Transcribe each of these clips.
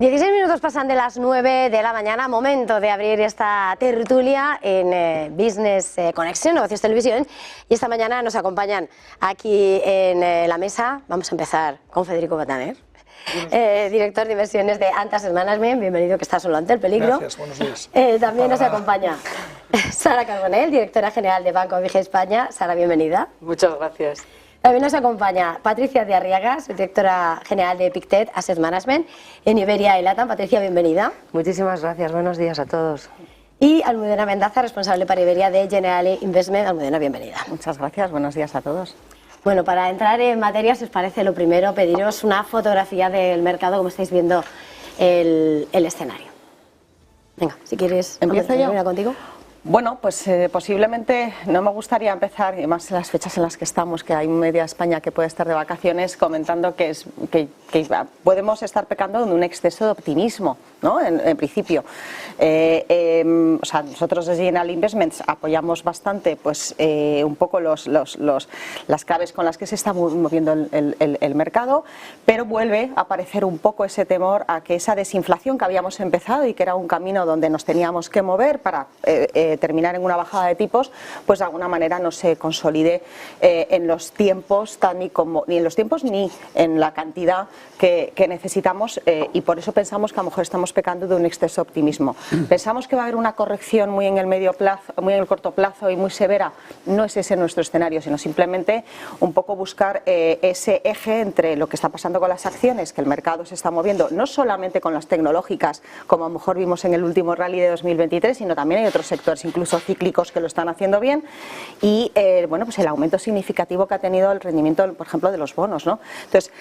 16 minutos pasan de las 9 de la mañana, momento de abrir esta tertulia en Business Connection, Negocios Televisión, y esta mañana nos acompañan aquí en la mesa. Vamos a empezar con Federico Bataner, director de inversiones de Antas Management. Bienvenido, que está solo ante el peligro. Gracias, buenos días. También nos acompaña Sara Carbonell, directora general de Banco BPI España. Sara, bienvenida. Muchas gracias. También nos acompaña Patricia de Arriagas, directora general de Pictet Asset Management en Iberia y LATAM. Patricia, bienvenida. Muchísimas gracias, buenos días a todos. Y Almudena Mendaza, responsable para Iberia de Generali Investment. Almudena, bienvenida. Muchas gracias, buenos días a todos. Bueno, para entrar en materia, si os parece, lo primero, pediros una fotografía del mercado, como estáis viendo el escenario. Venga, si quieres, ¿empiezo yo? Contigo. Bueno, pues posiblemente no me gustaría empezar, y más en las fechas en las que estamos, que hay media España que puede estar de vacaciones, comentando que podemos estar pecando de un exceso de optimismo, ¿no? En principio. O sea, nosotros desde General Investments apoyamos bastante pues, un poco las claves con las que se está moviendo el mercado, pero vuelve a aparecer un poco ese temor a que esa desinflación que habíamos empezado y que era un camino donde nos teníamos que mover para terminar en una bajada de tipos, pues de alguna manera no se consolide en los tiempos, ni en los tiempos ni en la cantidad que necesitamos, y por eso pensamos que a lo mejor estamos pecando de un exceso de optimismo. Pensamos que va a haber una corrección muy en el medio plazo, muy en el corto plazo y muy severa. No es ese nuestro escenario, sino simplemente un poco buscar ese eje entre lo que está pasando con las acciones, que el mercado se está moviendo, no solamente con las tecnológicas, como a lo mejor vimos en el último rally de 2023, sino también hay otros sectores, incluso cíclicos, que lo están haciendo bien, y bueno, pues el aumento significativo que ha tenido el rendimiento, por ejemplo, de los bonos, ¿no? Entonces,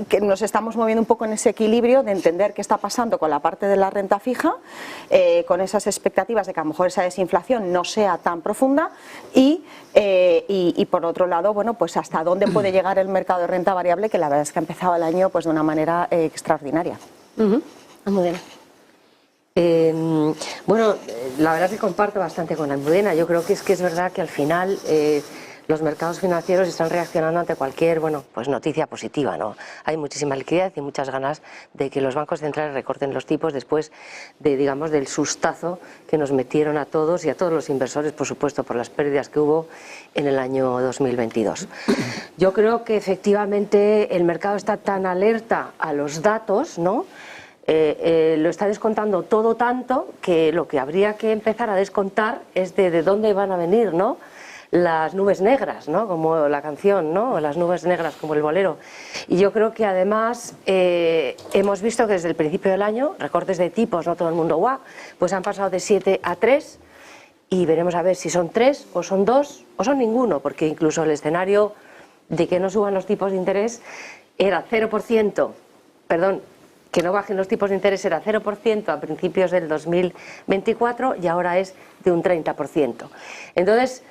que nos estamos moviendo un poco en ese equilibrio de entender qué está pasando con la parte de la renta fija, con esas expectativas de que a lo mejor esa desinflación no sea tan profunda y por otro lado, bueno, pues hasta dónde puede llegar el mercado de renta variable, que la verdad es que ha empezado el año pues de una manera extraordinaria. Almudena. Bueno, la verdad es que comparto bastante con Almudena. Yo creo que es verdad que al final los mercados financieros están reaccionando ante cualquier, bueno, pues noticia positiva, ¿no? Hay muchísima liquidez y muchas ganas de que los bancos centrales recorten los tipos después de, digamos, del sustazo que nos metieron a todos y a todos los inversores, por supuesto, por las pérdidas que hubo en el año 2022. Yo creo que efectivamente el mercado está tan alerta a los datos, ¿no? Lo está descontando todo tanto que lo que habría que empezar a descontar es de dónde van a venir, ¿no? Las nubes negras, ¿no? Como la canción, ¿no? Las nubes negras, como el bolero. Y yo creo que además hemos visto que desde el principio del año, recortes de tipos, no todo el mundo guau, pues han pasado de 7 a 3 y veremos a ver si son 3 o son 2 o son ninguno, porque incluso el escenario de que no suban los tipos de interés era 0%, perdón, que no bajen los tipos de interés era 0% a principios del 2024 y ahora es de un 30%. Entonces,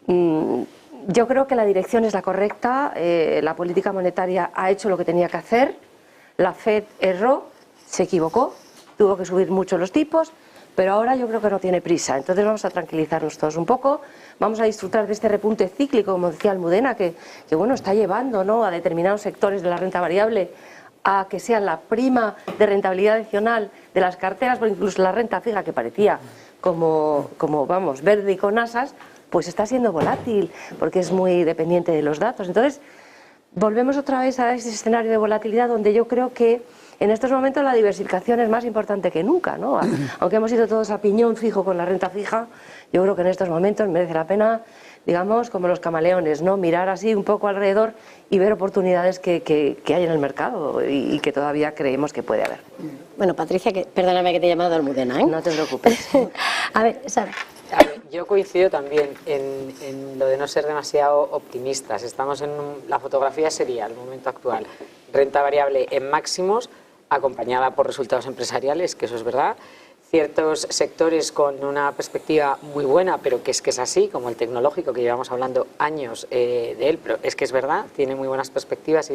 yo creo que la dirección es la correcta, la política monetaria ha hecho lo que tenía que hacer, la FED erró, se equivocó, tuvo que subir mucho los tipos, pero ahora yo creo que no tiene prisa. Entonces vamos a tranquilizarnos todos un poco, vamos a disfrutar de este repunte cíclico, como decía Almudena, que bueno, está llevando, ¿no?, a determinados sectores de la renta variable a que sea la prima de rentabilidad adicional de las carteras, porque incluso la renta fija, que parecía como vamos, verde y con asas, pues está siendo volátil, porque es muy dependiente de los datos. Entonces, volvemos otra vez a ese escenario de volatilidad donde yo creo que en estos momentos la diversificación es más importante que nunca, ¿no? Aunque hemos ido todos a piñón fijo con la renta fija, yo creo que en estos momentos merece la pena, digamos, como los camaleones, ¿no? Mirar así un poco alrededor y ver oportunidades que hay en el mercado y que todavía creemos que puede haber. Bueno, Patricia, perdóname que te he llamado Almudena, ¿eh? No te preocupes. A ver, Sara. A ver, yo coincido también en lo de no ser demasiado optimistas. Estamos la fotografía sería el momento actual. Renta variable en máximos, acompañada por resultados empresariales, que eso es verdad. Ciertos sectores con una perspectiva muy buena, pero que es así, como el tecnológico, que llevamos hablando años de él, pero es que es verdad, tiene muy buenas perspectivas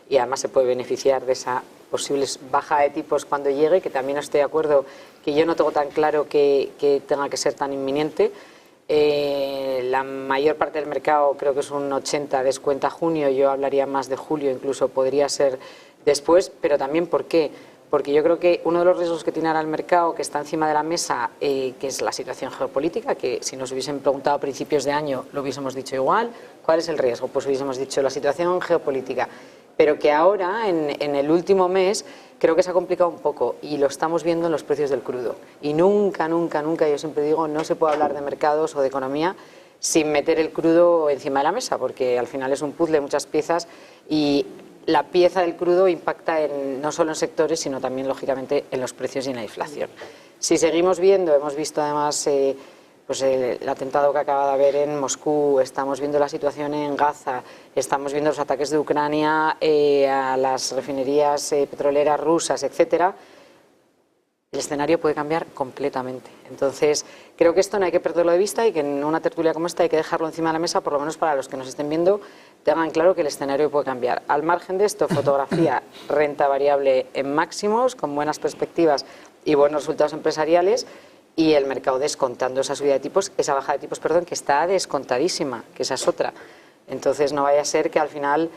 y además se puede beneficiar de esa posible baja de tipos cuando llegue, que también estoy de acuerdo, que yo no tengo tan claro que tenga que ser tan inminente. La mayor parte del mercado, creo que es un 80, descuenta junio, yo hablaría más de julio, incluso podría ser después, pero también ¿por qué? porque yo creo que uno de los riesgos que tiene ahora el mercado, que está encima de la mesa, que es la situación geopolítica, que si nos hubiesen preguntado a principios de año lo hubiésemos dicho igual. ¿Cuál es el riesgo? Pues hubiésemos dicho la situación geopolítica, pero que ahora, en el último mes, creo que se ha complicado un poco y lo estamos viendo en los precios del crudo. Y nunca, yo siempre digo, no se puede hablar de mercados o de economía sin meter el crudo encima de la mesa, porque al final es un puzzle de muchas piezas y la pieza del crudo impacta no solo en sectores, sino también, lógicamente, en los precios y en la inflación. Si seguimos viendo, hemos visto además pues el atentado que acaba de haber en Moscú, estamos viendo la situación en Gaza, estamos viendo los ataques de Ucrania a las refinerías petroleras rusas, etcétera, el escenario puede cambiar completamente. Entonces, creo que esto no hay que perderlo de vista y que en una tertulia como esta hay que dejarlo encima de la mesa, por lo menos para los que nos estén viendo, tengan claro que el escenario puede cambiar. Al margen de esto, fotografía, renta variable en máximos, con buenas perspectivas y buenos resultados empresariales, y el mercado descontando esa subida de tipos, esa baja de tipos, perdón, que está descontadísima, que esa es otra. Entonces, no vaya a ser que al final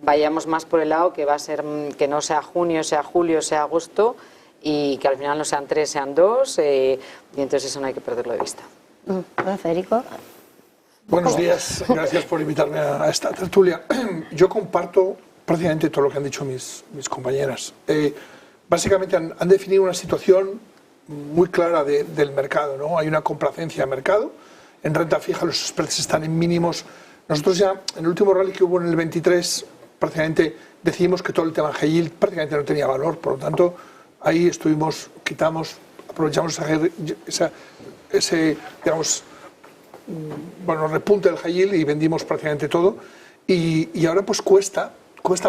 vayamos más por el lado que va a ser que no sea junio, sea julio, sea agosto, y que al final no sean 3, sean 2, y entonces eso no hay que perderlo de vista. Hola, Federico. Buenos días, gracias por invitarme a esta tertulia. Yo comparto prácticamente todo lo que han dicho mis compañeras. Básicamente han definido una situación muy clara del mercado, ¿no? Hay una complacencia de mercado, en renta fija los spreads están en mínimos. Nosotros ya, en el último rally que hubo en el 23, prácticamente decidimos que todo el tema high yield prácticamente no tenía valor, por lo tanto, ahí estuvimos, aprovechamos ese digamos, bueno, repunte del high yield y vendimos prácticamente todo. Y ahora pues cuesta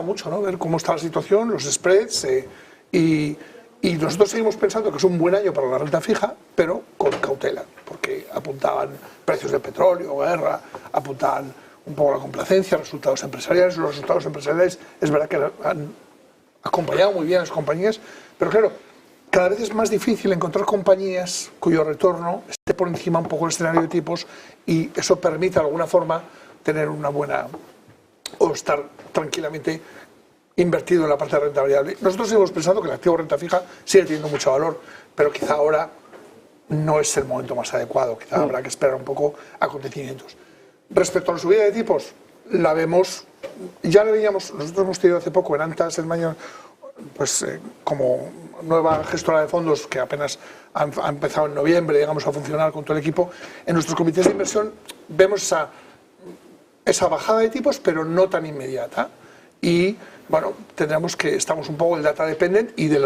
mucho, ¿no? Ver cómo está la situación, los spreads, y nosotros seguimos pensando que es un buen año para la renta fija, pero con cautela, porque apuntaban precios del petróleo, guerra, apuntaban un poco la complacencia, resultados empresariales. Los resultados empresariales es verdad que han acompañado muy bien a las compañías, pero claro, cada vez es más difícil encontrar compañías cuyo retorno esté por encima un poco del escenario de tipos y eso permite de alguna forma tener una buena o estar tranquilamente invertido en la parte de renta variable. Nosotros seguimos pensando que el activo renta fija sigue teniendo mucho valor, pero quizá ahora no es el momento más adecuado, quizá habrá que esperar un poco acontecimientos. Respecto a la subida de tipos, la vemos, ya la veíamos, nosotros hemos tenido hace poco en Antas, en mayo, pues como nueva gestora de fondos que apenas ha empezado en noviembre, digamos, a funcionar con todo el equipo, en nuestros comités de inversión vemos esa bajada de tipos, pero no tan inmediata. Y bueno, tendremos que, estamos un poco el data dependent y de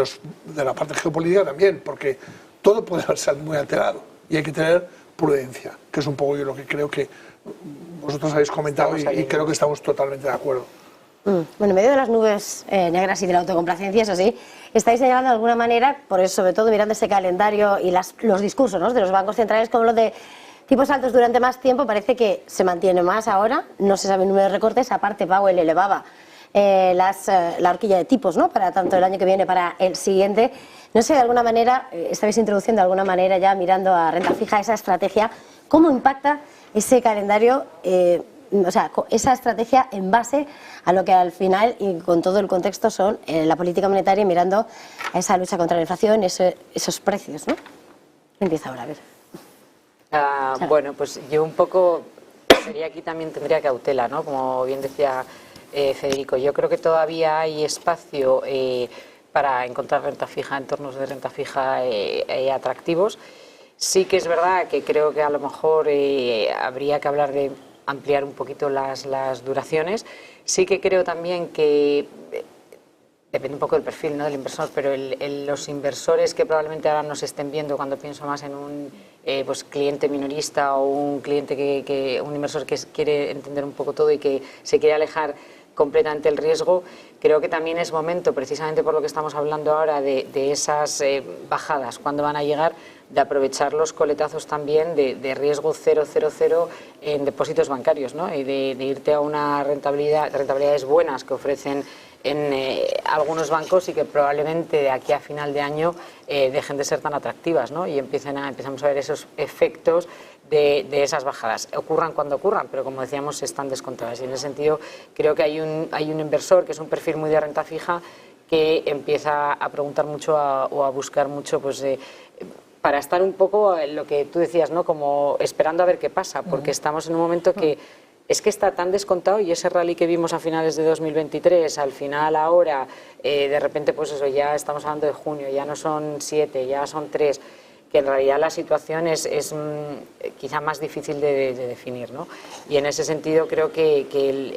la parte geopolítica también, porque todo puede verse muy alterado y hay que tener prudencia, que es un poco yo lo que creo que vosotros habéis comentado y creo que estamos totalmente de acuerdo. Bueno, en medio de las nubes negras y de la autocomplacencia, eso sí, estáis señalando de alguna manera, por eso, sobre todo mirando ese calendario y los discursos, ¿no?, de los bancos centrales, como los de tipos altos durante más tiempo, parece que se mantiene más ahora, no se sabe el número de recortes, aparte Powell elevaba la horquilla de tipos, ¿no?, para tanto el año que viene, para el siguiente. No sé, de alguna manera, estáis introduciendo de alguna manera ya mirando a renta fija esa estrategia, ¿cómo impacta ese calendario, o sea, esa estrategia en base a lo que al final y con todo el contexto son la política monetaria, mirando a esa lucha contra la inflación, esos precios, ¿no? Empieza ahora, a ver. Bueno, pues yo un poco sería aquí también tendría cautela, ¿no? Como bien decía Federico, yo creo que todavía hay espacio para encontrar renta fija, entornos de renta fija atractivos. Sí que es verdad que creo que a lo mejor habría que hablar de ampliar un poquito las duraciones. Sí que creo también que depende un poco del perfil, ¿no?, del inversor, pero los inversores que probablemente ahora nos estén viendo, cuando pienso más en un pues cliente minorista o un cliente un inversor que quiere entender un poco todo y que se quiere alejar completamente el riesgo, creo que también es momento, precisamente por lo que estamos hablando ahora de esas bajadas, cuando van a llegar, de aprovechar los coletazos también de riesgo 0,00 en depósitos bancarios, ¿no?, y de irte a una rentabilidades buenas que ofrecen en algunos bancos y que probablemente de aquí a final de año dejen de ser tan atractivas, ¿no?, y empezamos a ver esos efectos de esas bajadas. Ocurran cuando ocurran, pero como decíamos, están descontadas. Y en ese sentido creo que hay un inversor que es un perfil muy de renta fija que empieza a preguntar mucho o a buscar mucho, pues para estar un poco en lo que tú decías, ¿no? Como esperando a ver qué pasa, porque estamos en un momento que es que está tan descontado, y ese rally que vimos a finales de 2023, al final ahora, de repente pues eso, ya estamos hablando de junio, ya no son 7, ya son 3, que en realidad la situación es quizá más difícil de definir, ¿no? Y en ese sentido creo que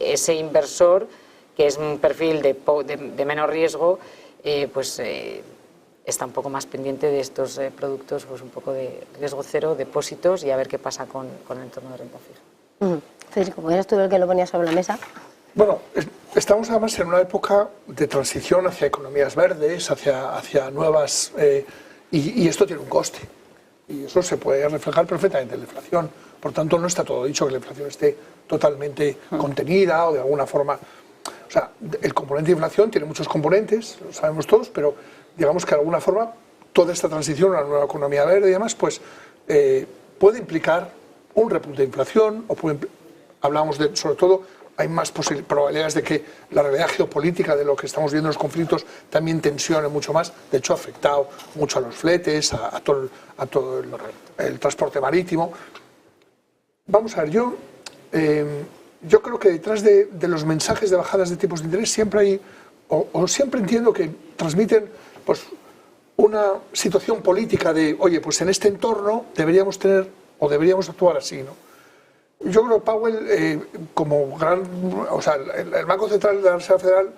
ese inversor, que es un perfil de menor riesgo, está un poco más pendiente de estos productos, pues un poco de riesgo cero, depósitos, y a ver qué pasa con el entorno de renta fija. Federico, como eres tú el que lo ponía sobre la mesa. Bueno, estamos además en una época de transición hacia economías verdes, hacia nuevas... y esto tiene un coste. Y eso se puede reflejar perfectamente en la inflación. Por tanto, no está todo dicho que la inflación esté totalmente contenida o de alguna forma... O sea, el componente de inflación tiene muchos componentes, lo sabemos todos, pero digamos que de alguna forma toda esta transición a una nueva economía verde y demás, pues puede implicar un repunte de inflación, o hablamos de, sobre todo, hay más probabilidades de que la realidad geopolítica de lo que estamos viendo en los conflictos también tensione mucho más. De hecho, ha afectado mucho a los fletes, a todo el transporte marítimo. Vamos a ver, yo creo que detrás de los mensajes de bajadas de tipos de interés siempre hay, o siempre entiendo que transmiten pues una situación política de, oye, pues en este entorno deberíamos tener o deberíamos actuar así, ¿no? Yo creo que Powell, como gran, o sea, el Banco Central de la Reserva Federal,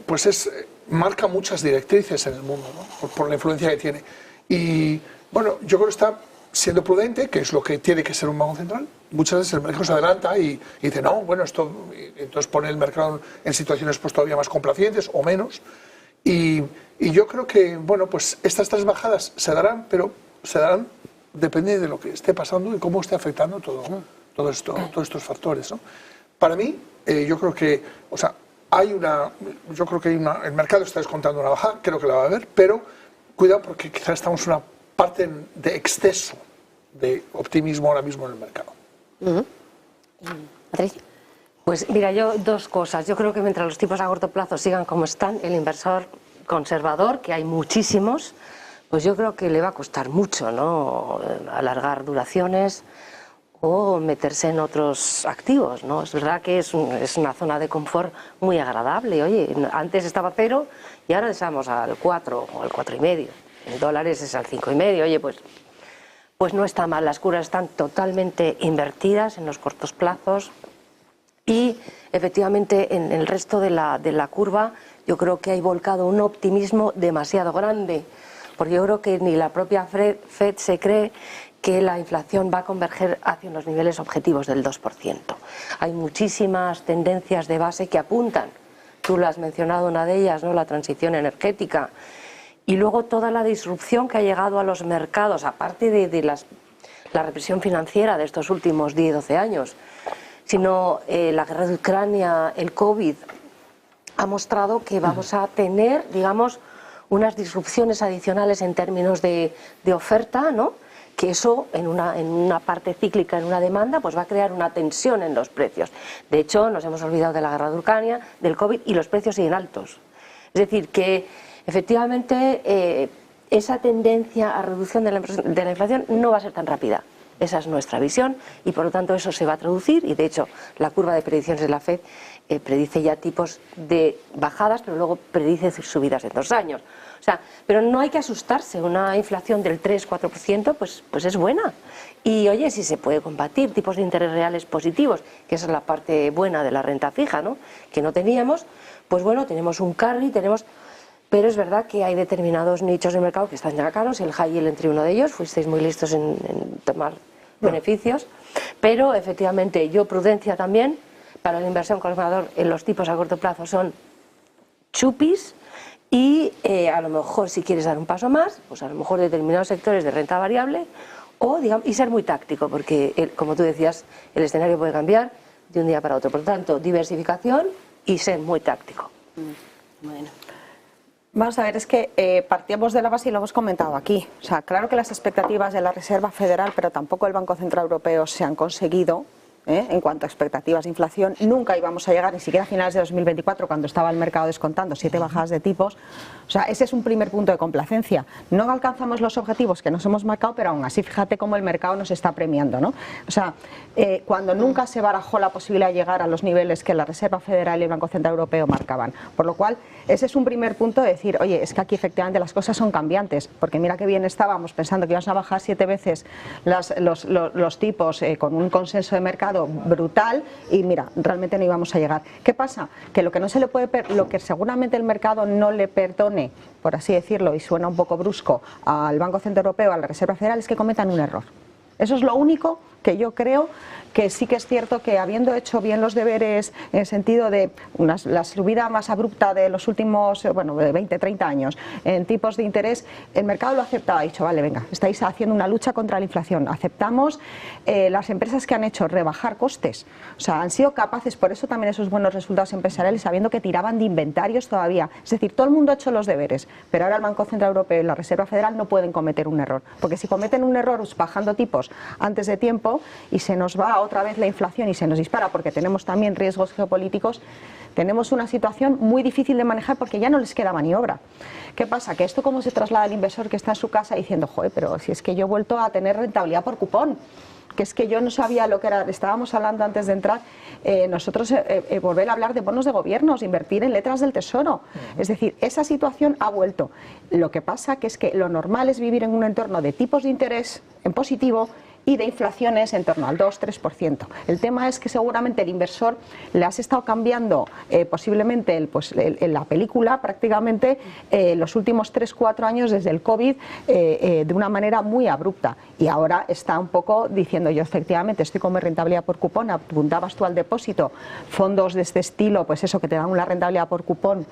pues marca muchas directrices en el mundo, ¿no? por la influencia que tiene. Y bueno, yo creo que está siendo prudente, que es lo que tiene que ser un Banco Central. Muchas veces el mercado se adelanta y dice, no, bueno, esto, entonces pone el mercado en situaciones pues todavía más complacientes o menos. Y yo creo que, bueno, pues estas 3 bajadas se darán, pero se darán depende de lo que esté pasando y cómo esté afectando todos estos factores, ¿no? Para mí, yo creo que, o sea, el mercado está descontando una bajada, creo que la va a haber, pero cuidado porque quizás estamos en una parte de exceso de optimismo ahora mismo en el mercado. Patricia. Pues mira, yo 2 cosas. Yo creo que mientras los tipos a corto plazo sigan como están, el inversor conservador, que hay muchísimos, pues yo creo que le va a costar mucho, ¿no? Alargar duraciones o meterse en otros activos, ¿no? Es verdad que es una zona de confort muy agradable. Oye, antes estaba 0 y ahora estamos al 4 o al 4,5. En dólares es al 5,5. Oye, pues no está mal. Las curvas están totalmente invertidas en los cortos plazos y efectivamente en el resto de la curva yo creo que hay volcado un optimismo demasiado grande, porque yo creo que ni la propia Fed se cree que la inflación va a converger hacia los niveles objetivos del 2%. Hay muchísimas tendencias de base que apuntan, tú lo has mencionado, una de ellas, ¿no? La transición energética, y luego toda la disrupción que ha llegado a los mercados, aparte de la represión financiera de estos últimos 10-12 años, sino la guerra de Ucrania, el COVID, ha mostrado que vamos a tener, digamos, unas disrupciones adicionales en términos de oferta, ¿no? Que eso en una parte cíclica, en una demanda, pues va a crear una tensión en los precios. De hecho, nos hemos olvidado de la guerra de Ucrania, del COVID, y los precios siguen altos. Es decir, que efectivamente esa tendencia a reducción de la inflación no va a ser tan rápida. Esa es nuestra visión y por lo tanto eso se va a traducir, y de hecho la curva de predicciones de la FED predice ya tipos de bajadas, pero luego predice subidas en 2 años. O sea, pero no hay que asustarse, una inflación del 3-4% pues es buena. Y oye, si se puede combatir tipos de interés reales positivos, que esa es la parte buena de la renta fija, ¿no? Que no teníamos, pues bueno, tenemos un carry, pero es verdad que hay determinados nichos de mercado que están ya caros, el high yield entre uno de ellos, fuisteis muy listos en tomar beneficios, pero efectivamente yo prudencia también, para la inversión conservador en los tipos a corto plazo son chupis, y a lo mejor si quieres dar un paso más, pues a lo mejor determinados sectores de renta variable, o digamos, y ser muy táctico, porque como tú decías, el escenario puede cambiar de un día para otro, por lo tanto diversificación y ser muy táctico. Bueno. Vamos a ver, es que partíamos de la base y lo hemos comentado aquí. O sea, claro que las expectativas de la Reserva Federal, pero tampoco el Banco Central Europeo se han conseguido en cuanto a expectativas de inflación. Nunca íbamos a llegar ni siquiera a finales de 2024, cuando estaba el mercado descontando 7 bajadas de tipos. O sea, ese es un primer punto de complacencia. No alcanzamos los objetivos que nos hemos marcado, pero aún así fíjate cómo el mercado nos está premiando, ¿no? O sea, cuando nunca se barajó la posibilidad de llegar a los niveles que la Reserva Federal y el Banco Central Europeo marcaban. Por lo cual, ese es un primer punto de decir, oye, es que aquí efectivamente las cosas son cambiantes, porque mira qué bien estábamos pensando que íbamos a bajar 7 veces los tipos con un consenso de mercado brutal, y mira, realmente no íbamos a llegar. ¿Qué pasa? Que lo que no se le puede, lo que seguramente el mercado no le perdone, por así decirlo, y suena un poco brusco, al Banco Central Europeo, a la Reserva Federal, es que cometan un error. Eso es lo único que yo creo que sí que es cierto que, habiendo hecho bien los deberes en el sentido de la subida más abrupta de los últimos, bueno, de 20, 30 años en tipos de interés, el mercado lo ha aceptado, ha dicho, vale, venga, estáis haciendo una lucha contra la inflación, aceptamos. Las empresas que han hecho rebajar costes, o sea, han sido capaces, por eso también esos buenos resultados empresariales, sabiendo que tiraban de inventarios todavía. Es decir, todo el mundo ha hecho los deberes, pero ahora el Banco Central Europeo y la Reserva Federal no pueden cometer un error, porque si cometen un error bajando tipos antes de tiempo y se nos va otra vez la inflación y se nos dispara, porque tenemos también riesgos geopolíticos, tenemos una situación muy difícil de manejar, porque ya no les queda maniobra. ¿Qué pasa? Que esto, cómo se traslada al inversor que está en su casa diciendo, joder, pero si es que yo he vuelto a tener rentabilidad por cupón, que es que yo no sabía lo que era. Estábamos hablando antes de entrar, nosotros volver a hablar de bonos de gobiernos, invertir en letras del Tesoro. Es decir, esa situación ha vuelto. Lo que pasa que es que lo normal es vivir en un entorno de tipos de interés en positivo y de inflaciones en torno al 2-3%. El tema es que seguramente el inversor le has estado cambiando posiblemente la película prácticamente los últimos 3-4 años desde el COVID de una manera muy abrupta, y ahora está un poco diciendo, yo efectivamente estoy con mi rentabilidad por cupón. Apuntabas tú al depósito, fondos de este estilo, pues eso, que te dan una rentabilidad por cupón,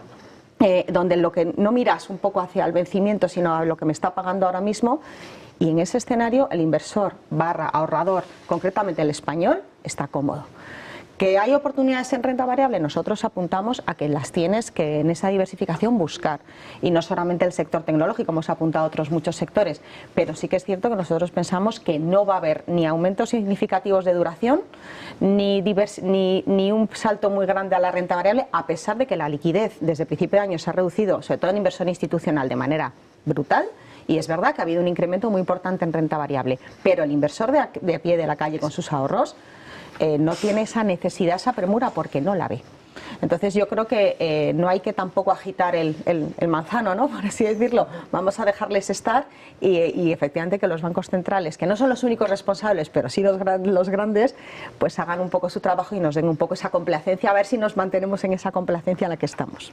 donde lo que no miras un poco hacia el vencimiento, sino a lo que me está pagando ahora mismo. Y en ese escenario el inversor / ahorrador, concretamente el español, está cómodo. ¿Que hay oportunidades en renta variable? Nosotros apuntamos a que las tienes que en esa diversificación buscar. Y no solamente el sector tecnológico, hemos apuntado a otros muchos sectores, pero sí que es cierto que nosotros pensamos que no va a haber ni aumentos significativos de duración, ni un salto muy grande a la renta variable, a pesar de que la liquidez desde el principio de año se ha reducido, sobre todo en inversión institucional, de manera brutal. Y es verdad que ha habido un incremento muy importante en renta variable, pero el inversor de a pie de la calle con sus ahorros no tiene esa necesidad, esa premura, porque no la ve. Entonces yo creo que no hay que tampoco agitar el manzano, ¿no?, por así decirlo. Vamos a dejarles estar y efectivamente que los bancos centrales, que no son los únicos responsables, pero sí los grandes, pues hagan un poco su trabajo y nos den un poco esa complacencia, a ver si nos mantenemos en esa complacencia en la que estamos.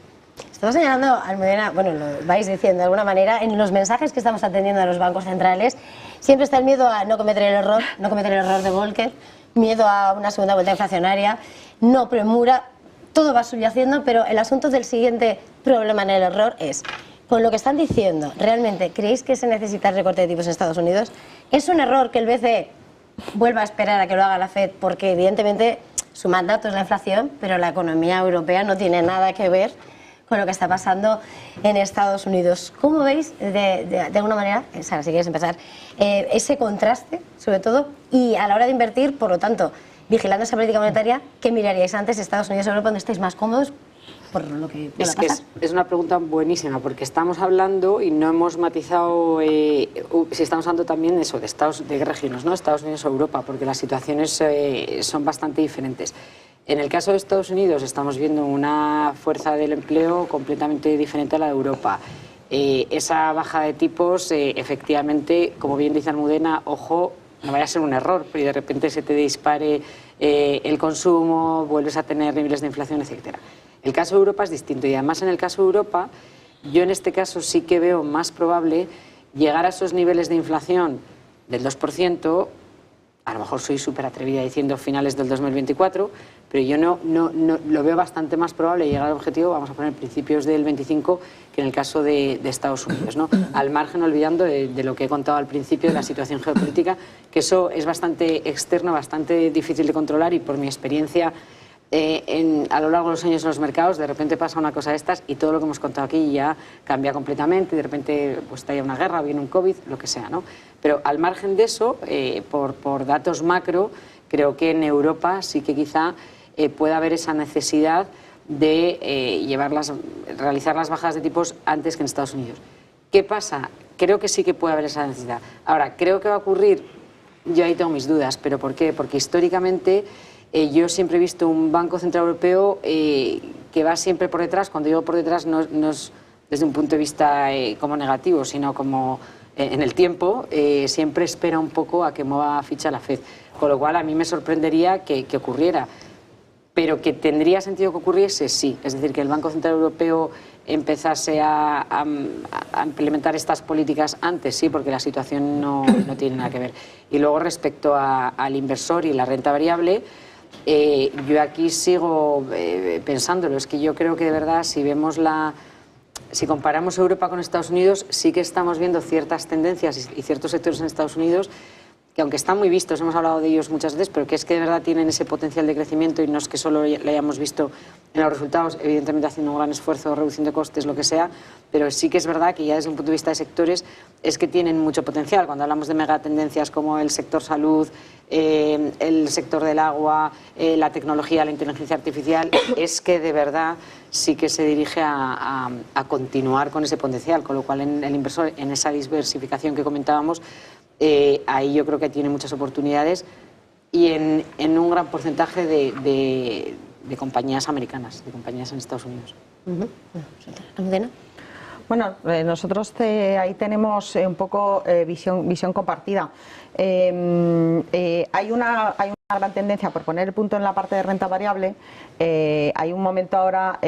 Estamos señalando, Almudena, bueno, lo vais diciendo de alguna manera, en los mensajes que estamos atendiendo a los bancos centrales, siempre está el miedo a no cometer el error de Volcker, miedo a una segunda vuelta inflacionaria, no premura, todo va subyaciendo, pero el asunto del siguiente problema en el error es, con lo que están diciendo, ¿realmente creéis que se necesita el recorte de tipos en Estados Unidos? ¿Es un error que el BCE vuelva a esperar a que lo haga la FED? Porque evidentemente su mandato es la inflación, pero la economía europea no tiene nada que ver con lo que está pasando en Estados Unidos. ¿Cómo veis, de alguna manera, Sara, si quieres empezar, ese contraste, sobre todo, y a la hora de invertir, por lo tanto, vigilando esa política monetaria, ¿qué miraríais antes, Estados Unidos o Europa, donde estáis más cómodos por lo que pueda pasar? Es una pregunta buenísima, porque estamos hablando y no hemos matizado si estamos hablando también de eso, de qué regiones, ¿no?, Estados Unidos o Europa, porque las situaciones son bastante diferentes. En el caso de Estados Unidos estamos viendo una fuerza del empleo completamente diferente a la de Europa. Esa baja de tipos, efectivamente, como bien dice Almudena, ojo, no vaya a ser un error, pero de repente se te dispare el consumo, vuelves a tener niveles de inflación, etcétera. El caso de Europa es distinto, y además en el caso de Europa, yo en este caso sí que veo más probable llegar a esos niveles de inflación del 2%, a lo mejor soy súper atrevida diciendo finales del 2024, pero yo no lo veo bastante más probable llegar al objetivo, vamos a poner principios del 25, que en el caso de Estados Unidos, ¿no? Al margen, olvidando de lo que he contado al principio, de la situación geopolítica, que eso es bastante externo, bastante difícil de controlar, y por mi experiencia a lo largo de los años en los mercados, de repente pasa una cosa de estas y todo lo que hemos contado aquí ya cambia completamente, de repente pues estalla una guerra, viene un COVID, lo que sea, ¿no? Pero al margen de eso, por datos macro, Creo que en Europa sí que quizá pueda haber esa necesidad de realizar las bajadas de tipos antes que en Estados Unidos. ¿Qué pasa? Creo que sí que puede haber esa necesidad. Ahora, creo que va a ocurrir, yo ahí tengo mis dudas, ¿pero por qué? Porque históricamente yo siempre he visto un Banco Central Europeo que va siempre por detrás. Cuando digo por detrás no es desde un punto de vista como negativo, sino como en el tiempo, siempre espera un poco a que mueva ficha la FED. Con lo cual a mí me sorprendería que ocurriera. Pero que tendría sentido que ocurriese, sí. Es decir, que el Banco Central Europeo empezase a implementar estas políticas antes, sí, porque la situación no tiene nada que ver. Y luego respecto al inversor y la renta variable, yo aquí sigo pensándolo. Es que yo creo que de verdad si comparamos Europa con Estados Unidos, sí que estamos viendo ciertas tendencias y ciertos sectores en Estados Unidos que aunque están muy vistos, hemos hablado de ellos muchas veces, pero que es que de verdad tienen ese potencial de crecimiento y no es que solo lo hayamos visto en los resultados, evidentemente haciendo un gran esfuerzo, reduciendo costes, lo que sea, pero sí que es verdad que ya desde un punto de vista de sectores es que tienen mucho potencial. Cuando hablamos de megatendencias como el sector salud, el sector del agua, la tecnología, la inteligencia artificial, es que de verdad sí que se dirige a continuar con ese potencial, con lo cual el inversor en esa diversificación que comentábamos, ahí yo creo que tiene muchas oportunidades y en un gran porcentaje de compañías americanas, de compañías en Estados Unidos. ¿Almudena? Bueno, nosotros ahí tenemos un poco visión compartida. Hay una gran tendencia, por poner el punto en la parte de renta variable, hay un momento ahora,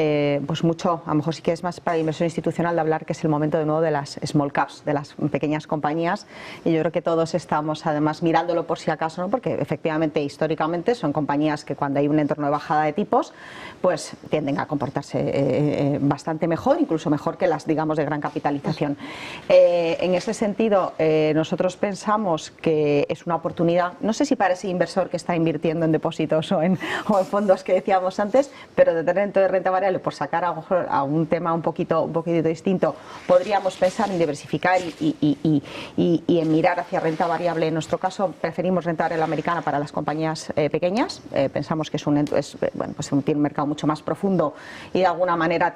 pues mucho, a lo mejor sí que es más para la inversión institucional, de hablar que es el momento de nuevo de las small caps, de las pequeñas compañías, y yo creo que todos estamos además mirándolo por si acaso, ¿no? Porque efectivamente, históricamente, son compañías que cuando hay un entorno de bajada de tipos, pues tienden a comportarse bastante mejor, incluso mejor que las, digamos, de gran capitalización. En ese sentido, nosotros pensamos que es una oportunidad, no sé si para ese inversor que está invirtiendo en depósitos o en fondos que decíamos antes, pero de tener de renta variable, por sacar a un tema un poquito distinto, podríamos pensar en diversificar y en mirar hacia renta variable. En nuestro caso preferimos renta variable americana para las compañías pequeñas. Pensamos que tiene un mercado mucho más profundo y de alguna manera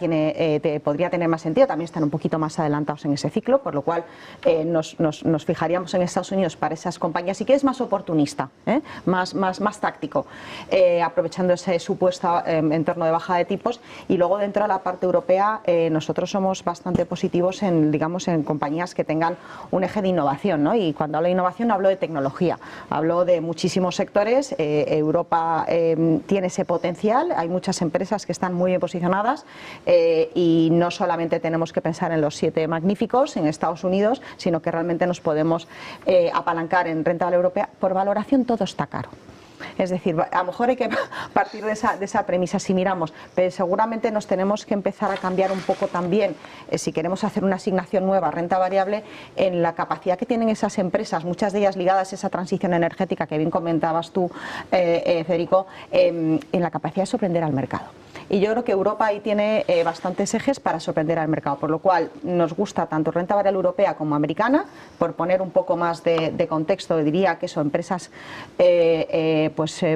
podría tener más sentido. También están un poquito más adelantados en ese ciclo, por lo cual nos fijaríamos en Estados Unidos para esas compañías y que es más oportunista, más táctico, aprovechando ese supuesto entorno de baja de tipos. Y luego dentro de la parte europea nosotros somos bastante positivos en compañías que tengan un eje de innovación, ¿no? Y cuando hablo de innovación hablo de tecnología, hablo de muchísimos sectores. Europa tiene ese potencial, hay muchas empresas que están muy bien posicionadas y no solamente tenemos que pensar en los 7 magníficos en Estados Unidos, sino que realmente nos podemos apalancar en renta europea. Por valoración todo está caro. Es decir, a lo mejor hay que partir de esa premisa si miramos, pero seguramente nos tenemos que empezar a cambiar un poco también, si queremos hacer una asignación nueva, renta variable, en la capacidad que tienen esas empresas, muchas de ellas ligadas a esa transición energética que bien comentabas tú, Federico, en la capacidad de sorprender al mercado. Y yo creo que Europa ahí tiene bastantes ejes para sorprender al mercado, por lo cual nos gusta tanto renta variable europea como americana. Por poner un poco más de contexto, diría que son empresas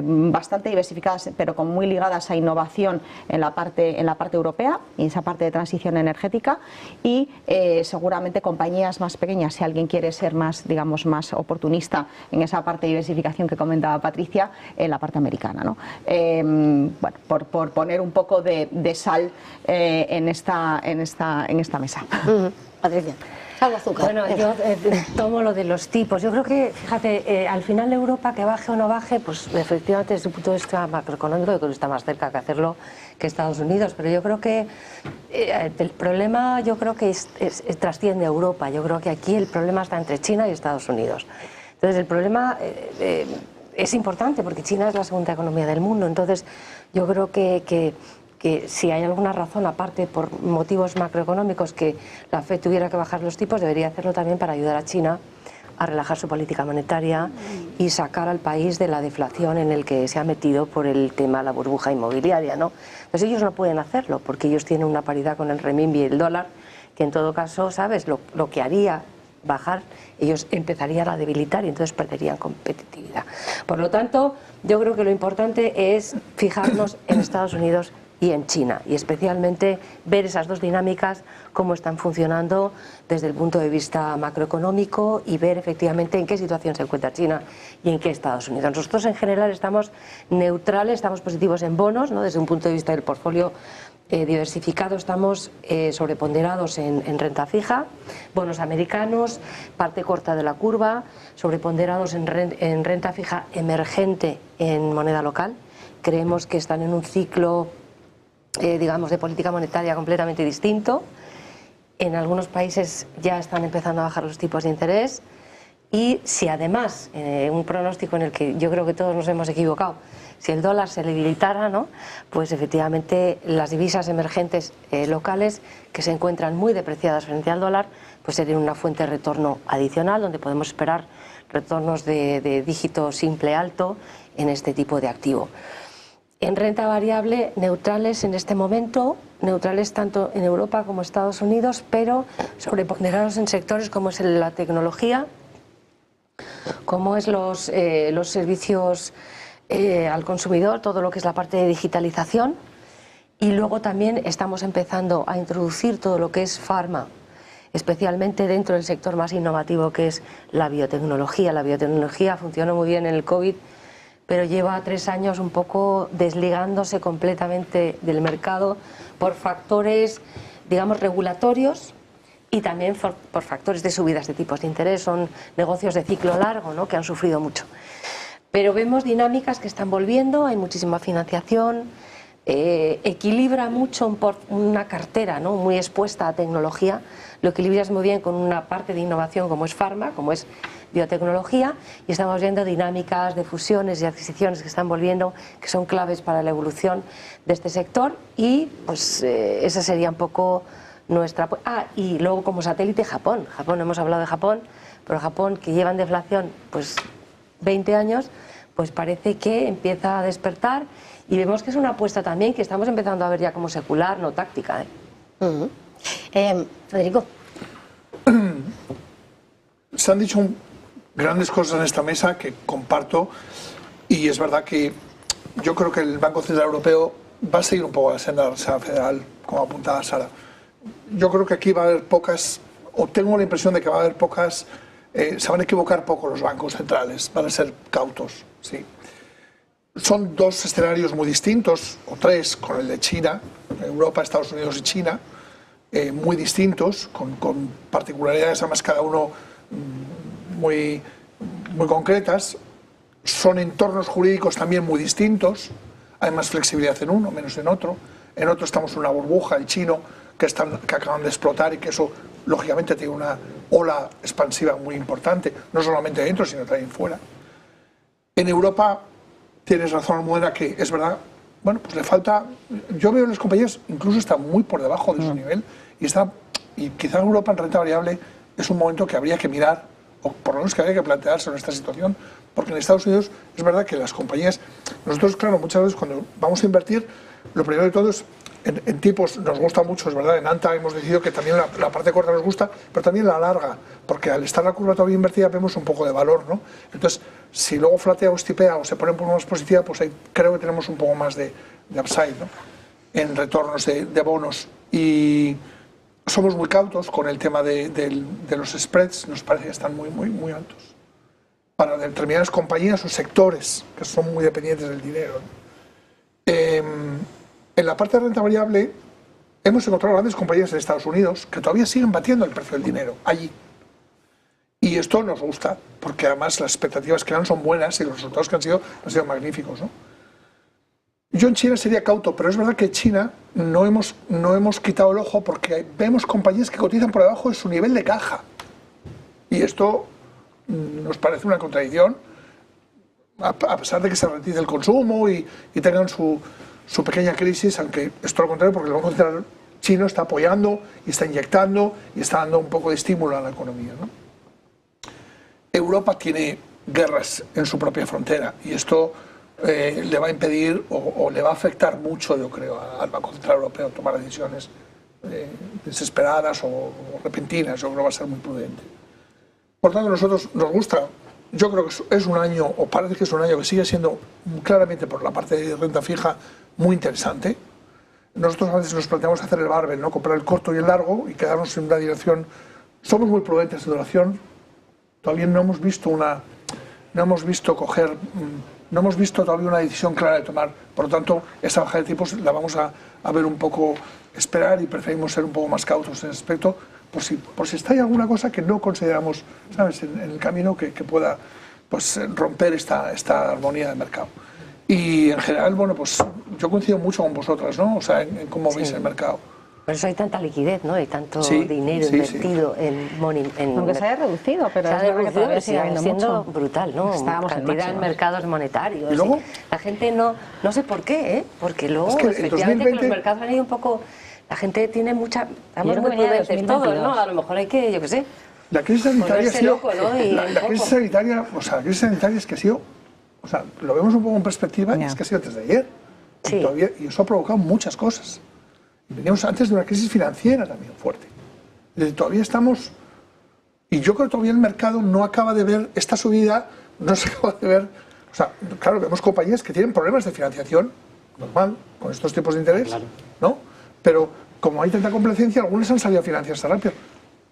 bastante diversificadas, pero muy ligadas a innovación en la parte europea y esa parte de transición energética, y seguramente compañías más pequeñas, si alguien quiere ser más oportunista en esa parte de diversificación que comentaba Patricia, en la parte americana, ¿no? Por poner un poco de sal en esta mesa. Patricia. Bueno, yo tomo lo de los tipos. Yo creo que, fíjate, al final Europa, que baje o no baje, pues efectivamente desde el punto de vista macroeconómico yo creo que está más cerca que hacerlo que Estados Unidos, pero yo creo que el problema trasciende a Europa. Yo creo que aquí el problema está entre China y Estados Unidos. Entonces el problema es importante porque China es la segunda economía del mundo. Entonces yo creo que si hay alguna razón, aparte por motivos macroeconómicos, que la FED tuviera que bajar los tipos, debería hacerlo también para ayudar a China a relajar su política monetaria y sacar al país de la deflación en el que se ha metido por el tema de la burbuja inmobiliaria, ¿no? Pues ellos no pueden hacerlo porque ellos tienen una paridad con el renminbi y el dólar, que en todo caso, ¿sabes? Lo que haría bajar, ellos empezarían a debilitar y entonces perderían competitividad. Por lo tanto, yo creo que lo importante es fijarnos en Estados Unidos y en China, y especialmente ver esas dos dinámicas, cómo están funcionando desde el punto de vista macroeconómico y ver efectivamente en qué situación se encuentra China y en qué Estados Unidos. Nosotros en general estamos neutrales, estamos positivos en bonos, ¿no? Desde un punto de vista del portfolio diversificado estamos sobreponderados en renta fija, bonos americanos, parte corta de la curva, sobreponderados en renta fija emergente en moneda local. Creemos que están en un ciclo digamos, de política monetaria completamente distinto. En algunos países ya están empezando a bajar los tipos de interés y si además, un pronóstico en el que yo creo que todos nos hemos equivocado, si el dólar se debilitara, ¿no? Pues efectivamente las divisas emergentes locales que se encuentran muy depreciadas frente al dólar, pues serían una fuente de retorno adicional donde podemos esperar retornos de dígito simple alto en este tipo de activo. En renta variable, neutrales en este momento, neutrales tanto en Europa como Estados Unidos, pero sobreponderados en sectores como es la tecnología, como es los servicios al consumidor, todo lo que es la parte de digitalización, y luego también estamos empezando a introducir todo lo que es farma, especialmente dentro del sector más innovativo que es la biotecnología. La biotecnología funcionó muy bien en el COVID, pero lleva 3 años un poco desligándose completamente del mercado por factores, digamos, regulatorios y también por factores de subidas de tipos de interés. Son negocios de ciclo largo, ¿no?, que han sufrido mucho. Pero vemos dinámicas que están volviendo, hay muchísima financiación, equilibra mucho una cartera, ¿no?, muy expuesta a tecnología, lo equilibras muy bien con una parte de innovación como es farma, como es biotecnología, y estamos viendo dinámicas de fusiones y adquisiciones que están volviendo, que son claves para la evolución de este sector, y pues esa sería un poco nuestra... y luego como satélite Japón, hemos hablado de Japón, pero Japón, que lleva en deflación pues 20 años, pues parece que empieza a despertar, y vemos que es una apuesta también que estamos empezando a ver ya como secular, no táctica. Federico. Se han dicho grandes cosas en esta mesa que comparto, y es verdad que yo creo que el Banco Central Europeo va a seguir un poco la senda de la Reserva Federal, como apuntaba Sara. Yo creo que aquí va a haber pocas, o tengo la impresión de que va a haber pocas, se van a equivocar poco los bancos centrales, van a ser cautos, sí. Son 2 escenarios muy distintos, o 3, con el de China, Europa, Estados Unidos y China, muy distintos, con particularidades además cada uno muy concretas. Son entornos jurídicos también muy distintos, hay más flexibilidad en uno, menos en otro. En otro estamos en una burbuja, el chino, que acaban de explotar, y que eso lógicamente tiene una ola expansiva muy importante, no solamente dentro sino también fuera. En Europa tienes razón, Almudena, que es verdad, bueno, pues le falta, yo veo en las compañías incluso está muy por debajo de su nivel, y quizá en Europa en renta variable es un momento que habría que mirar, o por lo menos que habría que plantearse en esta situación, porque en Estados Unidos es verdad que las compañías, nosotros claro, muchas veces cuando vamos a invertir, lo primero de todo es, en tipos nos gusta mucho, es verdad, en ANTA hemos decidido que también la parte corta nos gusta, pero también la larga, porque al estar la curva todavía invertida vemos un poco de valor, ¿no? Entonces, si luego flatea o estipea o se pone un poco más positiva, pues ahí creo que tenemos un poco más de upside, ¿no?, en retornos de bonos. Y somos muy cautos con el tema de los spreads, nos parece que están muy altos para determinadas compañías o sectores que son muy dependientes del dinero, ¿no? En la parte de renta variable hemos encontrado grandes compañías en Estados Unidos que todavía siguen batiendo el precio del dinero allí. Y esto nos gusta, porque además las expectativas que dan son buenas y los resultados que han sido magníficos, ¿no? Yo en China sería cauto, pero es verdad que en China no hemos quitado el ojo porque vemos compañías que cotizan por debajo de su nivel de caja. Y esto nos parece una contradicción, a pesar de que se ralentice el consumo y tengan su pequeña crisis, aunque es todo lo contrario, porque el Banco Central chino está apoyando y está inyectando y está dando un poco de estímulo a la economía, ¿no? Europa tiene guerras en su propia frontera y esto le va a impedir o le va a afectar mucho, yo creo, al Banco Central Europeo tomar decisiones desesperadas o repentinas. Yo creo que va a ser muy prudente. Por tanto, a nosotros nos gusta. Yo creo que es un año, o parece que es un año que sigue siendo claramente por la parte de renta fija muy interesante. Nosotros a veces nos planteamos hacer el barbell, ¿no? Comprar el corto y el largo y quedarnos en una dirección. Somos muy prudentes de duración. Todavía no hemos visto todavía una decisión clara de tomar. Por lo tanto, esa bajada de tipos la vamos a ver un poco, esperar, y preferimos ser un poco más cautos en ese aspecto, por si está ahí alguna cosa que no consideramos, ¿sabes?, en el camino que pueda, pues, romper esta armonía de mercado. Y en general, bueno, pues yo coincido mucho con vosotras, ¿no? O sea, en cómo veis el mercado. Por eso hay tanta liquidez, ¿no? Hay tanto dinero invertido en Aunque se haya reducido, pero se ha es verdad que todavía sigue habiendo siendo mucho. brutal, ¿no? Estábamos en cantidad en máximos. mercados monetarios. ¿Y luego? La gente no sé por qué, ¿eh? Porque luego, Es que en efectivamente, 2020 que los mercados han ido un poco... La gente tiene mucha... Estamos creo muy que venía de prudentes todos, 2022. ¿no? A lo mejor hay que, yo qué sé... La crisis sanitaria ha Volverse sido, loco, ¿no? Y un la crisis poco. sanitaria, o sea, la crisis sanitaria es que ha sido, o sea, lo vemos un poco en perspectiva, y es que ha sido antes de ayer. Sí. Y eso ha provocado muchas cosas. Y veníamos antes de una crisis financiera también fuerte. Es decir, todavía estamos, y yo creo que todavía el mercado no acaba de ver esta subida, no se acaba de ver, o sea, claro, vemos compañías que tienen problemas de financiación, normal, con estos tipos de interés, ¿no? Pero como hay tanta complacencia, algunas han salido a financiarse rápido.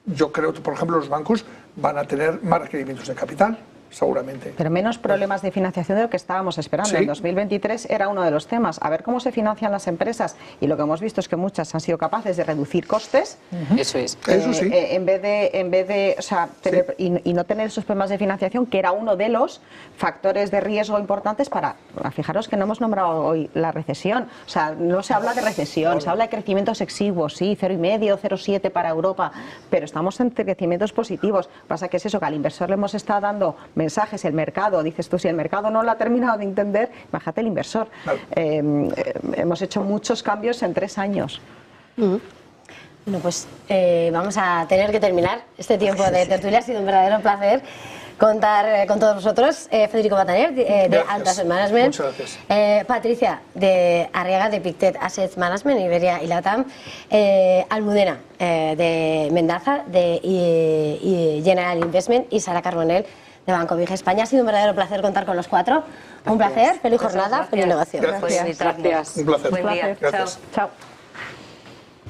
Yo creo que, por ejemplo, los bancos van a tener más requerimientos de capital, seguramente. Pero menos problemas de financiación de lo que estábamos esperando. Sí. En 2023 era uno de los temas. A ver cómo se financian las empresas. Y lo que hemos visto es que muchas han sido capaces de reducir costes. Eso es. Eso sí. En vez de o sea, tener, y no tener esos problemas de financiación, que era uno de los factores de riesgo importantes para... Fijaros que no hemos nombrado hoy la recesión. O sea, no se habla de recesión, se habla de crecimientos exiguos, sí, 0,5, 0,7 para Europa, pero estamos en crecimientos positivos. Pasa que es eso, que al inversor le hemos estado dando mensajes, el mercado, dices tú, si el mercado no lo ha terminado de entender, imagínate el inversor. Claro. Hemos hecho muchos cambios en 3 años. Bueno, pues vamos a tener que terminar este tiempo de tertulia. Ha sido un verdadero placer contar con todos vosotros. Federico Bataner, de Alta Asset Management. Muchas gracias. Patricia, de Arriaga, de Pictet Asset Management, Iberia y Latam. Almudena, de Mendaza, de General Investment. Y Sara Carbonell, de Banco Viga España. Ha sido un verdadero placer contar con los cuatro. Un placer, feliz jornada, feliz negocio. Gracias. Gracias. Gracias. Un placer. Buen día. Gracias. Chao.